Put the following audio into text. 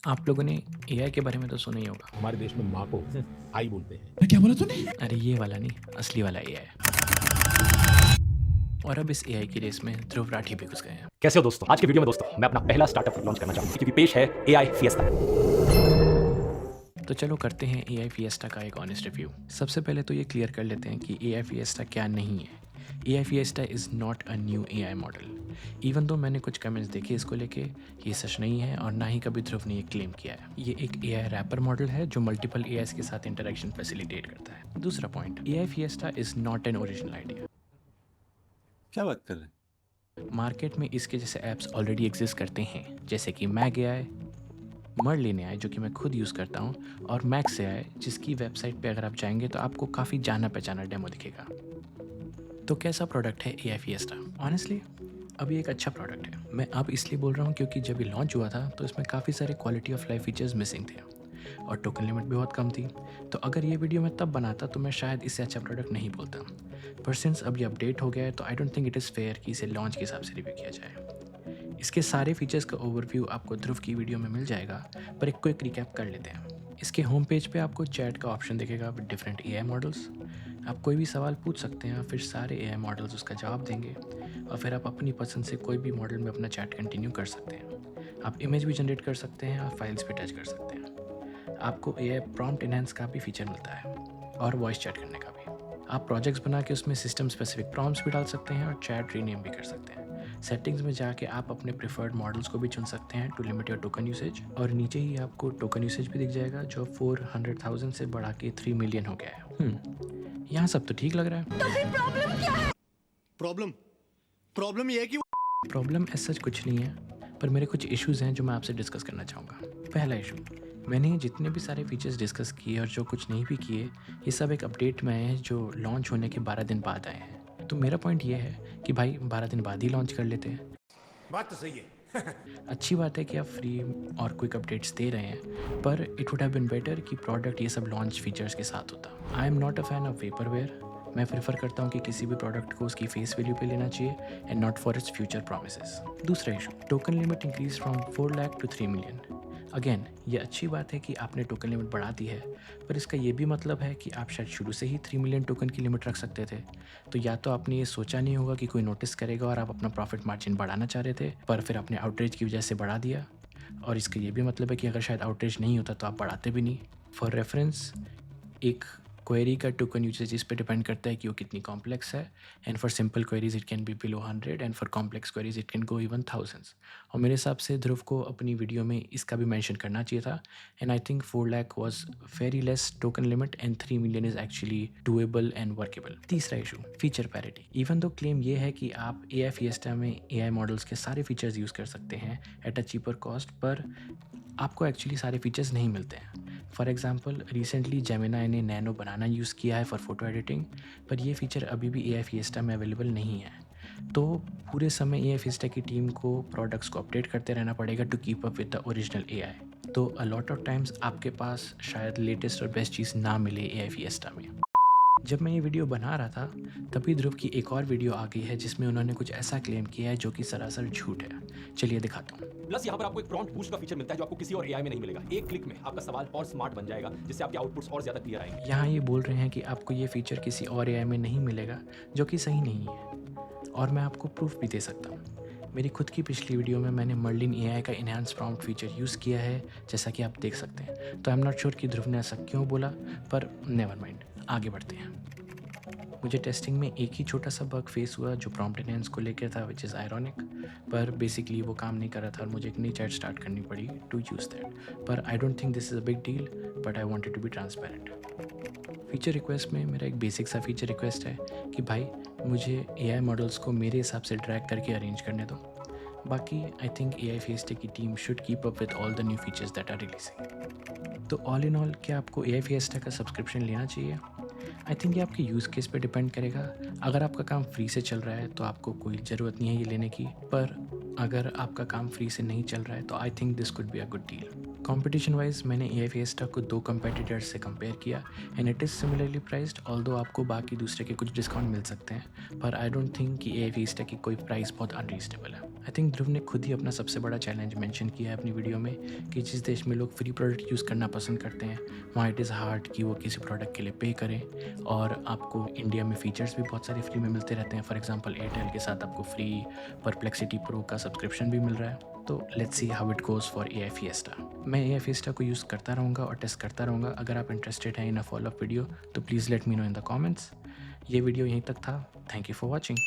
आप लोगों ने एआई के बारे में तो सुना ही होगा। हमारे देश में माँ को आई बोलते हैं। क्या बोला तूने? अरे ये वाला नहीं, असली वाला एआई। और अब इस एआई की रेस में ध्रुव राठी भी घुस गए हैं। कैसे हो दोस्तों? आज के वीडियो में दोस्तों मैं अपना पहला स्टार्टअप लॉन्च करना चाहूंगा क्योंकि पेश है AI फिएस्टा। तो चलो करते हैं एआई फिएस्टा का एक ऑनेस्ट रिव्यू। सबसे पहले तो ये क्लियर कर लेते हैं कि एआई फिएस्टा क्या नहीं है। AI fiesta is not a new AI model. Even though मैंने कुछ कमेंट्स देखे इसको लेके, ये सच नहीं है और ना ही कभी ध्रुव ने ये क्लेम किया है। ये एक एआई रैपर मॉडल है जो मल्टीपल एआईज के साथ इंटरेक्शन फैसिलिटेट करता है। दूसरा point, AI fiesta is not an original idea. क्या बात कर रहे हैं? मार्केट में इसके जैसे ऐप्स ऑलरेडी एग्जिस्ट करते हैं, जैसे कि मैग एआई, मर्लिन एआई जो कि मैं खुद यूज़ करता हूँ, और मैक्स एआई जिसकी वेबसाइट पे अगर आप जाएंगे तो आपको काफ़ी जाना पहचाना डेमो दिखेगा। तो कैसा प्रोडक्ट है एआई फिएस्टा? ऑनेस्टली अभी एक अच्छा प्रोडक्ट है। मैं अब इसलिए बोल रहा हूँ क्योंकि जब ये लॉन्च हुआ था तो इसमें काफ़ी सारे quality of life features missing थे और टोकन लिमिट भी बहुत कम थी। तो अगर ये वीडियो मैं तब बनाता तो मैं शायद इससे अच्छा प्रोडक्ट नहीं बोलता। पर सिंस अब ये अपडेट हो गया है तो आई don't think it is fair कि इसे लॉन्च के हिसाब से रिव्यू किया जाए। इसके सारे फीचर्स का ओवरव्यू आपको ध्रुव की वीडियो में मिल जाएगा, पर एक क्विक रिकैप कर लेते हैं। इसके होम पेज पे आपको चैट का ऑप्शन दिखेगा विद डिफरेंट एआई मॉडल्स। आप कोई भी सवाल पूछ सकते हैं, फिर सारे एआई मॉडल्स उसका जवाब देंगे और फिर आप अपनी पसंद से कोई भी मॉडल में अपना चैट कंटिन्यू कर सकते हैं। आप इमेज भी जनरेट कर सकते हैं और फाइल्स भी टच कर सकते हैं। आपको एआई प्रॉम्प्ट इनहेंस का भी फीचर मिलता है और वॉइस चैट करने का भी। आप प्रोजेक्ट्स बना के उसमें सिस्टम स्पेसिफिक प्रॉम्प्ट्स भी डाल सकते हैं और चैट रीनेम भी कर सकते हैं। सेटिंग्स में जाके आप अपने प्रेफर्ड मॉडल्स को भी चुन सकते हैं to limit your token usage, और नीचे ही आपको टोकन यूसेज भी दिख जाएगा जो 400,000 से बढ़ा के 3 मिलियन हो गया है। यहाँ सब तो ठीक लग रहा है। प्रॉब्लम ये है कि प्रॉब्लम ऐसा सच कुछ नहीं है, पर मेरे कुछ इश्यूज़ हैं जो मैं आपसे डिस्कस करना चाहूँगा। पहला इशू, मैंने जितने भी सारे फीचर्स डिस्कस किए और जो कुछ नहीं भी किए, ये सब एक अपडेट में आए हैं जो लॉन्च होने के 12 दिन बाद आए हैं। तो मेरा पॉइंट ये है कि भाई 12 दिन बाद ही लॉन्च कर लेते हैं। बात तो सही है। अच्छी बात है कि आप फ्री और क्विक अपडेट्स दे रहे हैं, पर it would have been better कि प्रोडक्ट ये सब लॉन्च फीचर्स के साथ होता। I am not a fan of vaporware. मैं प्रेफर करता हूँ कि किसी भी प्रोडक्ट को उसकी फेस वैल्यू पे लेना चाहिए and not for its future promises. दूसरा issue, token limit increase from 4 lakh to 3 million. Again ये अच्छी बात है कि आपने टोकन लिमिट बढ़ा दी है, पर इसका ये भी मतलब है कि आप शायद शुरू से ही 3 मिलियन टोकन की लिमिट रख सकते थे। तो या तो आपने ये सोचा नहीं होगा कि कोई नोटिस करेगा और आप अपना प्रॉफिट मार्जिन बढ़ाना चाह रहे थे, पर फिर आपने आउटरीच की वजह से बढ़ा दिया। और इसका ये भी मतलब है कि अगर शायद आउटरीच नहीं होता तो आप बढ़ाते भी नहीं। फॉर रेफरेंस, एक क्वेरी का टोकन यूसेज इस पे डिपेंड करता है कि वो कितनी कॉम्प्लेक्स है, and for simple queries it can be below 100 and for complex queries it can go even thousands. और मेरे हिसाब से ध्रुव को अपनी वीडियो में इसका भी मेंशन करना चाहिए था। And I think 4 lakh was very less token limit and 3 million is actually doable and workable. तीसरा इशू, feature parity. Even though claim ये है कि आप एआई फिएस्टा में एआई मॉडल्स के सारे फीचर्स यूज़ कर सकते हैं एट अ चीपर कॉस्ट, पर आपको एक्चुअली सारे फीचर्स नहीं मिलते हैं। फॉर एग्जाम्पल, रिसेंटली जेमिनाई ने नैनो बनाना यूज़ किया है फॉर फोटो एडिटिंग, पर ये फीचर अभी भी एआई फिएस्टा में अवेलेबल नहीं है। तो पूरे समय एआई फिएस्टा की टीम को प्रोडक्ट्स को अपडेट करते रहना पड़ेगा to keep up with the original AI. तो अ लॉट ऑफ टाइम्स आपके पास शायद लेटेस्ट और बेस्ट चीज़ ना मिले एआई फिएस्टा में। जब मैं ये वीडियो बना रहा था तभी ध्रुव की एक और वीडियो आ गई है जिसमें उन्होंने कुछ ऐसा क्लेम किया है जो कि सरासर झूठ है। चलिए दिखाता हूँ। प्लस यहाँ पर आपको एक प्रॉम्प्ट बूस्ट का फीचर मिलता है जो आपको किसी और AI में नहीं मिलेगा। एक क्लिक में आपका सवाल और स्मार्ट बन जाएगा जिससे आपके आउटपुट्स और ज्यादा क्लियर आएंगे। यहाँ ये बोल रहे हैं कि आपको ये फीचर किसी और एआई में नहीं मिलेगा, जो कि सही नहीं है और मैं आपको प्रूफ भी दे सकता हूँ। मेरी खुद की पिछली वीडियो में मैंने मर्लिन एआई का इनहांस प्रॉम्प्ट फीचर यूज़ किया है, जैसा कि आप देख सकते हैं। तो आई एम नॉट श्योर कि ध्रुव ने ऐसा क्यों बोला, पर नेवर माइंड, आगे बढ़ते हैं। मुझे टेस्टिंग में एक ही छोटा सा बग फेस हुआ जो प्रॉम्प्ट इनहेंस को लेकर था, विच इज़ आयरॉनिक, पर बेसिकली वो काम नहीं कर रहा था और मुझे एक नई चैट स्टार्ट करनी पड़ी टू यूज़ दैट। पर I don't think this is a big deal, but I wanted to be transparent. Feature request में मेरा एक बेसिक सा फीचर रिक्वेस्ट है कि भाई मुझे एआई मॉडल्स को मेरे हिसाब से ड्रैग करके अरेंज करने दो। बाकी आई थिंक एआई फिएस्टा की team should keep up with all the new features that are releasing. तो ऑल इन ऑल, क्या आपको एआई फिएस्टा का सब्सक्रिप्शन लेना चाहिए? आई थिंक ये आपके यूज़ केस पे डिपेंड करेगा। अगर आपका काम फ्री से चल रहा है तो आपको कोई ज़रूरत नहीं है ये लेने की, पर अगर आपका काम फ्री से नहीं चल रहा है तो I think this could be a good deal. Competition wise मैंने ए फिएस्टा को 2 कंपेटिटर्स से कंपेयर किया and it is similarly priced, although आपको बाकी दूसरे के कुछ डिस्काउंट मिल सकते हैं, पर आई डोंट थिंक कि ए फिएस्टा की कोई प्राइस बहुत अनरीजनेबल है। आई थिंक ध्रुव ने खुद ही अपना सबसे बड़ा चैलेंज मेंशन किया है अपनी वीडियो में कि जिस देश में लोग फ्री प्रोडक्ट यूज़ करना पसंद करते हैं वहाँ इट इज़ हार्ड कि वो किसी प्रोडक्ट के लिए पे करें, और आपको इंडिया में फीचर्स भी बहुत सारे फ्री में मिलते रहते हैं। फॉर एग्जांपल एयरटेल के साथ आपको फ्री परप्लेक्सिटी प्रो का सब्सक्रिप्शन भी मिल रहा है। तो let's see how it goes for a fiesta. मैं ए फिएस्टा को यूज़ करता रहूँगा और टेस्ट करता रहूँगा। अगर आप इंटरेस्टेड हैं इन अ फॉलोअप वीडियो तो please let me know in the comments. ये वीडियो यहीं तक था। Thank you for watching.